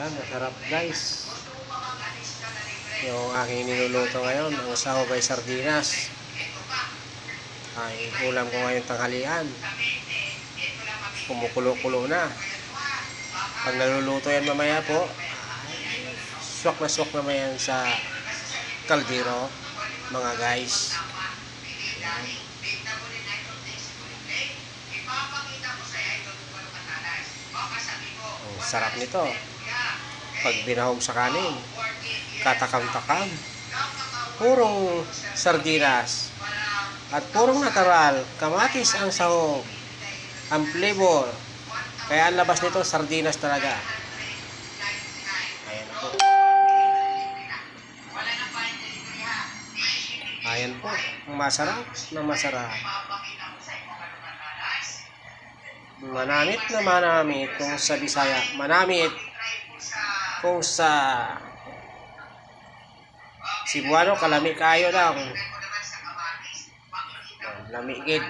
Masarap guys. Yung aking niluluto ngayon, ang sahog ay sardinas. Ay ulam ko ngayon tanghalian. Kumukulo-kulo na. Pag naluluto yan mamaya po, swak na yan sa kaldero, mga guys. Yan. Ang sarap nito. Pag binahog sa kanin, katakam-takam. Purong sardinas. At purong natural, kamatis ang sahog. Ang flavor. Kaya ang labas nito, sardinas talaga. Ayan po. Ayan po. Masarap na masarap. Manamit na manamit kung sa Bisaya. Manamit kung sa Cebuano, kalami kayo lang. Lamigid.